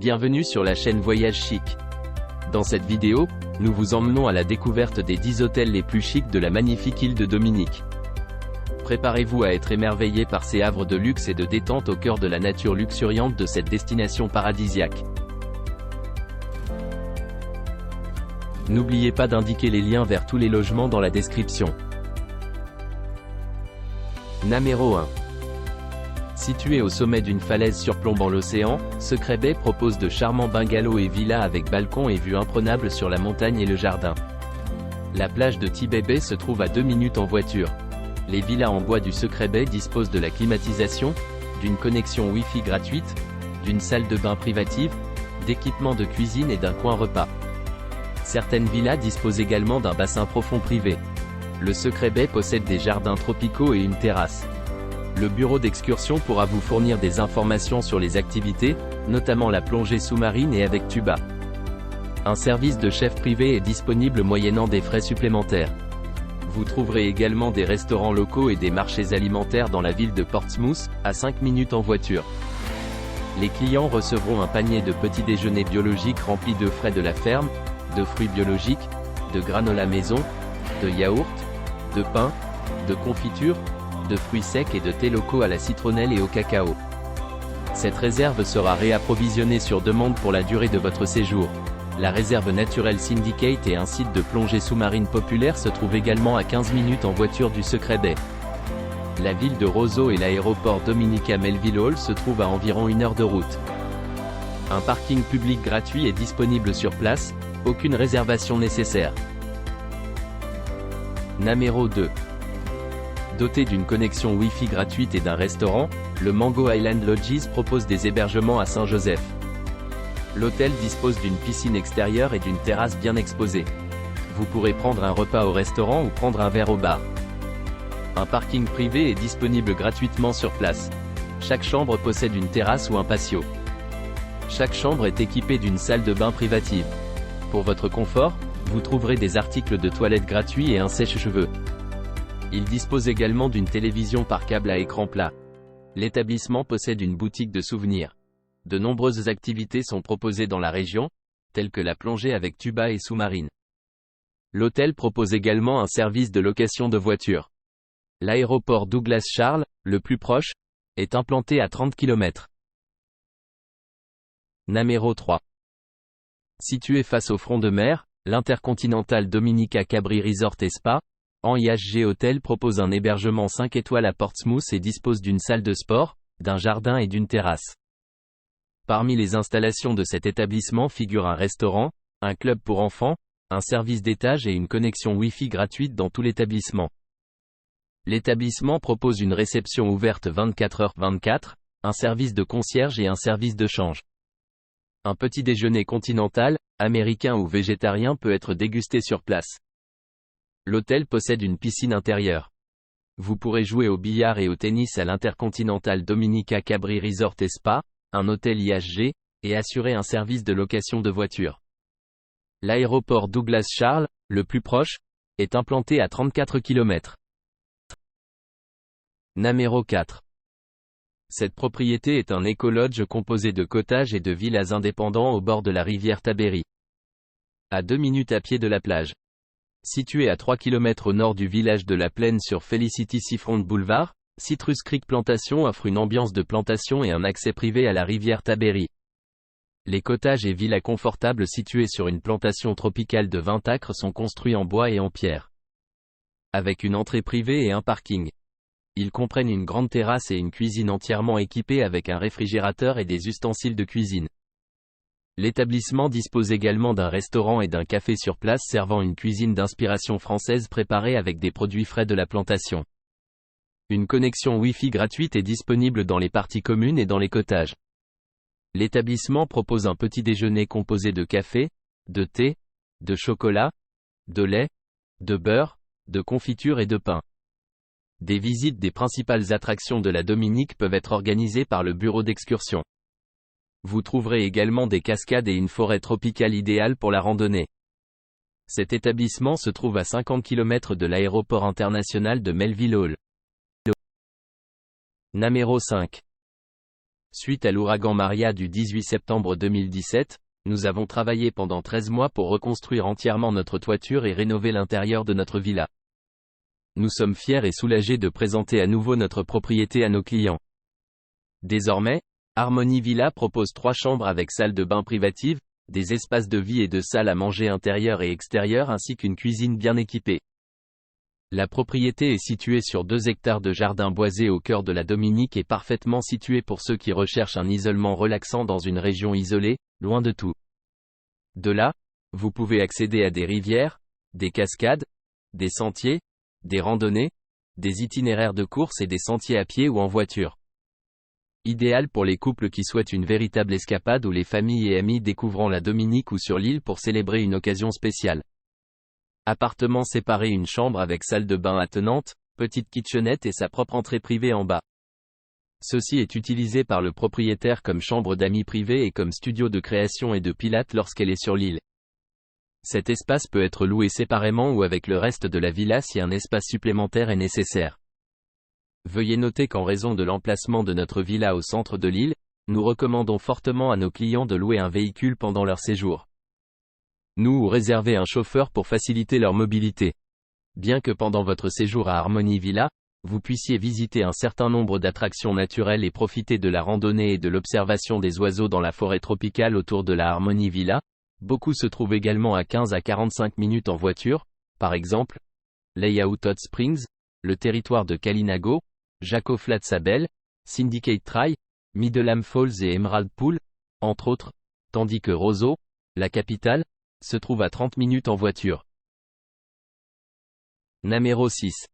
Bienvenue sur la chaîne Voyage Chic. Dans cette vidéo, nous vous emmenons à la découverte des 10 hôtels les plus chics de la magnifique île de Dominique. Préparez-vous à être émerveillé par ces havres de luxe et de détente au cœur de la nature luxuriante de cette destination paradisiaque. N'oubliez pas d'indiquer les liens vers tous les logements dans la description. Numéro 1. Situé au sommet d'une falaise surplombant l'océan, Secret Bay propose de charmants bungalows et villas avec balcons et vues imprenables sur la montagne et le jardin. La plage de Tibet Bay se trouve à 2 minutes en voiture. Les villas en bois du Secret Bay disposent de la climatisation, d'une connexion Wi-Fi gratuite, d'une salle de bain privative, d'équipements de cuisine et d'un coin repas. Certaines villas disposent également d'un bassin profond privé. Le Secret Bay possède des jardins tropicaux et une terrasse. Le bureau d'excursion pourra vous fournir des informations sur les activités, notamment la plongée sous-marine et avec tuba. Un service de chef privé est disponible moyennant des frais supplémentaires. Vous trouverez également des restaurants locaux et des marchés alimentaires dans la ville de Portsmouth, à 5 minutes en voiture. Les clients recevront un panier de petits déjeuners biologiques rempli de frais de la ferme, de fruits biologiques, de granola maison, de yaourt, de pain, de confiture, de fruits secs et de thé locaux à la citronnelle et au cacao. Cette réserve sera réapprovisionnée sur demande pour la durée de votre séjour. La réserve naturelle Syndicate et un site de plongée sous-marine populaire se trouvent également à 15 minutes en voiture du Secret Bay. La ville de Roseau et l'aéroport Dominica Melville Hall se trouvent à environ 1 heure de route. Un parking public gratuit est disponible sur place, aucune réservation nécessaire. Numéro 2. Doté d'une connexion Wi-Fi gratuite et d'un restaurant, le Mango Island Lodges propose des hébergements à Saint-Joseph. L'hôtel dispose d'une piscine extérieure et d'une terrasse bien exposée. Vous pourrez prendre un repas au restaurant ou prendre un verre au bar. Un parking privé est disponible gratuitement sur place. Chaque chambre possède une terrasse ou un patio. Chaque chambre est équipée d'une salle de bain privative. Pour votre confort, vous trouverez des articles de toilette gratuits et un sèche-cheveux. Il dispose également d'une télévision par câble à écran plat. L'établissement possède une boutique de souvenirs. De nombreuses activités sont proposées dans la région, telles que la plongée avec tuba et sous-marine. L'hôtel propose également un service de location de voitures. L'aéroport Douglas Charles, le plus proche, est implanté à 30 km. Numéro 3. Situé face au front de mer, l'Intercontinental Dominica Cabri Resort et Spa, en IHG Hotel propose un hébergement 5 étoiles à Portsmouth et dispose d'une salle de sport, d'un jardin et d'une terrasse. Parmi les installations de cet établissement figurent un restaurant, un club pour enfants, un service d'étage et une connexion Wi-Fi gratuite dans tout l'établissement. L'établissement propose une réception ouverte 24h/24, un service de concierge et un service de change. Un petit déjeuner continental, américain ou végétarien peut être dégusté sur place. L'hôtel possède une piscine intérieure. Vous pourrez jouer au billard et au tennis à l'Intercontinental Dominica Cabri Resort et Spa, un hôtel IHG, et assurer un service de location de voitures. L'aéroport Douglas Charles, le plus proche, est implanté à 34 km. Numéro 4. Cette propriété est un éco-lodge composé de cottages et de villas indépendants au bord de la rivière Tabéry. À 2 minutes à pied de la plage. Situé à 3 km au nord du village de la Plaine sur Felicity Seafront Boulevard, Citrus Creek Plantation offre une ambiance de plantation et un accès privé à la rivière Tabéry. Les cottages et villas confortables situés sur une plantation tropicale de 20 acres sont construits en bois et en pierre. Avec une entrée privée et un parking. Ils comprennent une grande terrasse et une cuisine entièrement équipée avec un réfrigérateur et des ustensiles de cuisine. L'établissement dispose également d'un restaurant et d'un café sur place servant une cuisine d'inspiration française préparée avec des produits frais de la plantation. Une connexion Wi-Fi gratuite est disponible dans les parties communes et dans les cottages. L'établissement propose un petit déjeuner composé de café, de thé, de chocolat, de lait, de beurre, de confiture et de pain. Des visites des principales attractions de la Dominique peuvent être organisées par le bureau d'excursion. Vous trouverez également des cascades et une forêt tropicale idéale pour la randonnée. Cet établissement se trouve à 50 km de l'aéroport international de Melville Hall. Numéro 5. Suite à l'ouragan Maria du 18 septembre 2017, nous avons travaillé pendant 13 mois pour reconstruire entièrement notre toiture et rénover l'intérieur de notre villa. Nous sommes fiers et soulagés de présenter à nouveau notre propriété à nos clients. Désormais, Harmony Villa propose 3 chambres avec salle de bain privative, des espaces de vie et de salle à manger intérieure et extérieure ainsi qu'une cuisine bien équipée. La propriété est située sur 2 hectares de jardin boisé au cœur de la Dominique et parfaitement située pour ceux qui recherchent un isolement relaxant dans une région isolée, loin de tout. De là, vous pouvez accéder à des rivières, des cascades, des sentiers, des randonnées, des itinéraires de course et des sentiers à pied ou en voiture. Idéal pour les couples qui souhaitent une véritable escapade ou les familles et amis découvrant la Dominique ou sur l'île pour célébrer une occasion spéciale. Appartement séparé, une chambre avec salle de bain attenante, petite kitchenette et sa propre entrée privée en bas. Ceci est utilisé par le propriétaire comme chambre d'amis privée et comme studio de création et de pilates lorsqu'elle est sur l'île. Cet espace peut être loué séparément ou avec le reste de la villa si un espace supplémentaire est nécessaire. Veuillez noter qu'en raison de l'emplacement de notre villa au centre de l'île, nous recommandons fortement à nos clients de louer un véhicule pendant leur séjour. Ou réserver un chauffeur pour faciliter leur mobilité. Bien que pendant votre séjour à Harmony Villa, vous puissiez visiter un certain nombre d'attractions naturelles et profiter de la randonnée et de l'observation des oiseaux dans la forêt tropicale autour de la Harmony Villa, beaucoup se trouvent également à 15 à 45 minutes en voiture, par exemple, Layout Hot Springs, le territoire de Kalinago, Jaco Flats Abel, Syndicate Trail, Middleham Falls et Emerald Pool, entre autres, tandis que Roseau, la capitale, se trouve à 30 minutes en voiture. Numéro 6.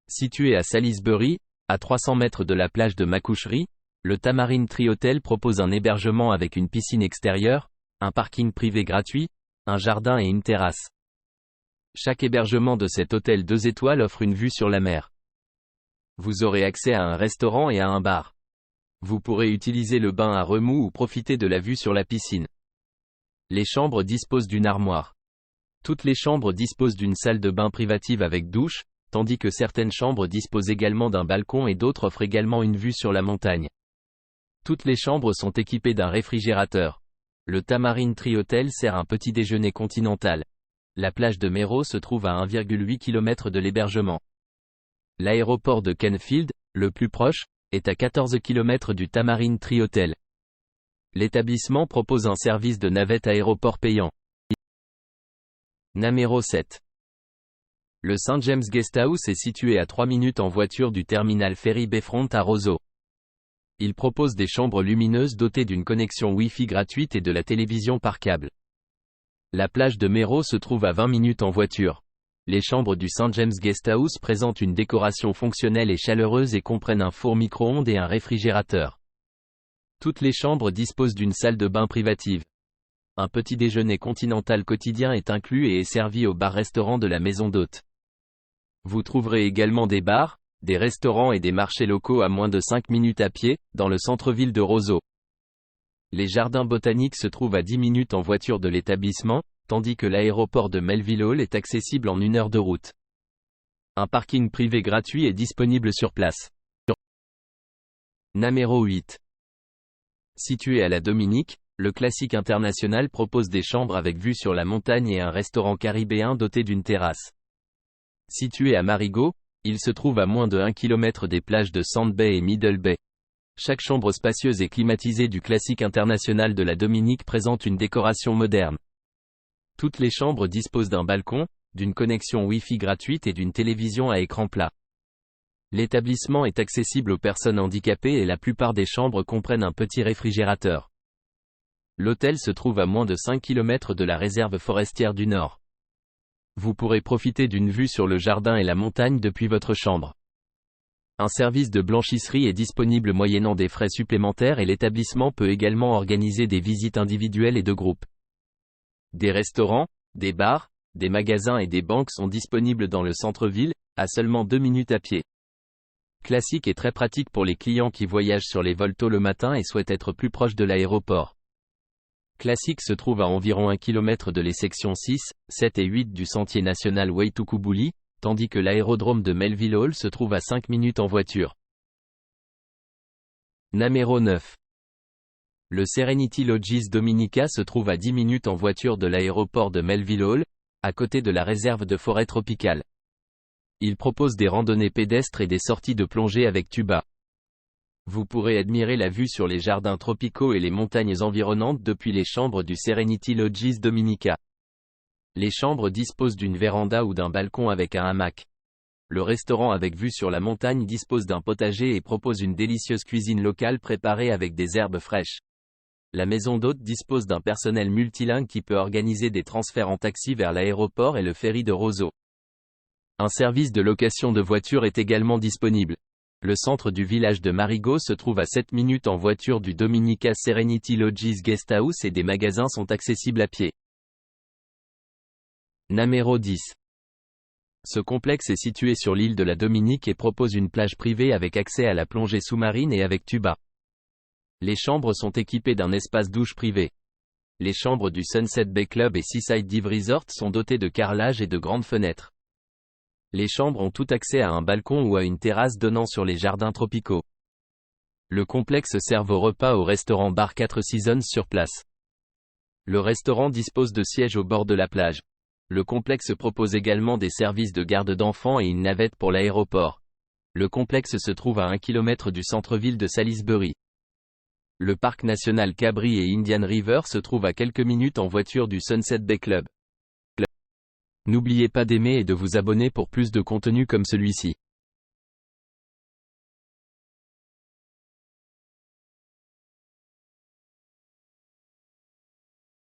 Situé à Salisbury, à 300 mètres de la plage de Macoucherie, le Tamarine Tree Hotel propose un hébergement avec une piscine extérieure, un parking privé gratuit, un jardin et une terrasse. Chaque hébergement de cet hôtel 2 étoiles offre une vue sur la mer. Vous aurez accès à un restaurant et à un bar. Vous pourrez utiliser le bain à remous ou profiter de la vue sur la piscine. Les chambres disposent d'une armoire. Toutes les chambres disposent d'une salle de bain privative avec douche, tandis que certaines chambres disposent également d'un balcon et d'autres offrent également une vue sur la montagne. Toutes les chambres sont équipées d'un réfrigérateur. Le Tamarine Tree Hotel sert un petit déjeuner continental. La plage de Mero se trouve à 1,8 km de l'hébergement. L'aéroport de Canfield, le plus proche, est à 14 km du Tamarine Tree Hotel. L'établissement propose un service de navette aéroport payant. Numéro 7. Le St. James Guesthouse est situé à 3 minutes en voiture du terminal ferry Bayfront à Roseau. Il propose des chambres lumineuses dotées d'une connexion Wi-Fi gratuite et de la télévision par câble. La plage de Mero se trouve à 20 minutes en voiture. Les chambres du St. James Guesthouse présentent une décoration fonctionnelle et chaleureuse et comprennent un four micro-ondes et un réfrigérateur. Toutes les chambres disposent d'une salle de bain privative. Un petit déjeuner continental quotidien est inclus et est servi au bar-restaurant de la maison d'hôte. Vous trouverez également des bars, des restaurants et des marchés locaux à moins de 5 minutes à pied, dans le centre-ville de Roseau. Les jardins botaniques se trouvent à 10 minutes en voiture de l'établissement, tandis que l'aéroport de Melville Hall est accessible en 1 heure de route. Un parking privé gratuit est disponible sur place. Numéro 8. Situé à la Dominique, le Classique International propose des chambres avec vue sur la montagne et un restaurant caribéen doté d'une terrasse. Situé à Marigot, il se trouve à moins de 1 km des plages de Sand Bay et Middle Bay. Chaque chambre spacieuse et climatisée du Classique International de la Dominique présente une décoration moderne. Toutes les chambres disposent d'un balcon, d'une connexion Wi-Fi gratuite et d'une télévision à écran plat. L'établissement est accessible aux personnes handicapées et la plupart des chambres comprennent un petit réfrigérateur. L'hôtel se trouve à moins de 5 km de la réserve forestière du Nord. Vous pourrez profiter d'une vue sur le jardin et la montagne depuis votre chambre. Un service de blanchisserie est disponible moyennant des frais supplémentaires et l'établissement peut également organiser des visites individuelles et de groupe. Des restaurants, des bars, des magasins et des banques sont disponibles dans le centre-ville, à seulement 2 minutes à pied. Classique est très pratique pour les clients qui voyagent sur les vols tôt le matin et souhaitent être plus proches de l'aéroport. Classique se trouve à environ 1 km de les sections 6, 7 et 8 du sentier national Waitukubuli, tandis que l'aérodrome de Melville Hall se trouve à 5 minutes en voiture. Numéro 9. Le Serenity Lodges Dominica se trouve à 10 minutes en voiture de l'aéroport de Melville Hall, à côté de la réserve de forêt tropicale. Il propose des randonnées pédestres et des sorties de plongée avec tuba. Vous pourrez admirer la vue sur les jardins tropicaux et les montagnes environnantes depuis les chambres du Serenity Lodges Dominica. Les chambres disposent d'une véranda ou d'un balcon avec un hamac. Le restaurant avec vue sur la montagne dispose d'un potager et propose une délicieuse cuisine locale préparée avec des herbes fraîches. La maison d'hôtes dispose d'un personnel multilingue qui peut organiser des transferts en taxi vers l'aéroport et le ferry de Roseau. Un service de location de voitures est également disponible. Le centre du village de Marigot se trouve à 7 minutes en voiture du Dominica Serenity Lodges Guesthouse et des magasins sont accessibles à pied. Numéro 10. Ce complexe est situé sur l'île de la Dominique et propose une plage privée avec accès à la plongée sous-marine et avec tuba. Les chambres sont équipées d'un espace douche privé. Les chambres du Sunset Bay Club et Seaside Dive Resort sont dotées de carrelage et de grandes fenêtres. Les chambres ont tout accès à un balcon ou à une terrasse donnant sur les jardins tropicaux. Le complexe sert vos repas au restaurant Bar 4 Seasons sur place. Le restaurant dispose de sièges au bord de la plage. Le complexe propose également des services de garde d'enfants et une navette pour l'aéroport. Le complexe se trouve à 1 km du centre-ville de Salisbury. Le parc national Cabri et Indian River se trouve à quelques minutes en voiture du Sunset Bay Club. N'oubliez pas d'aimer et de vous abonner pour plus de contenu comme celui-ci.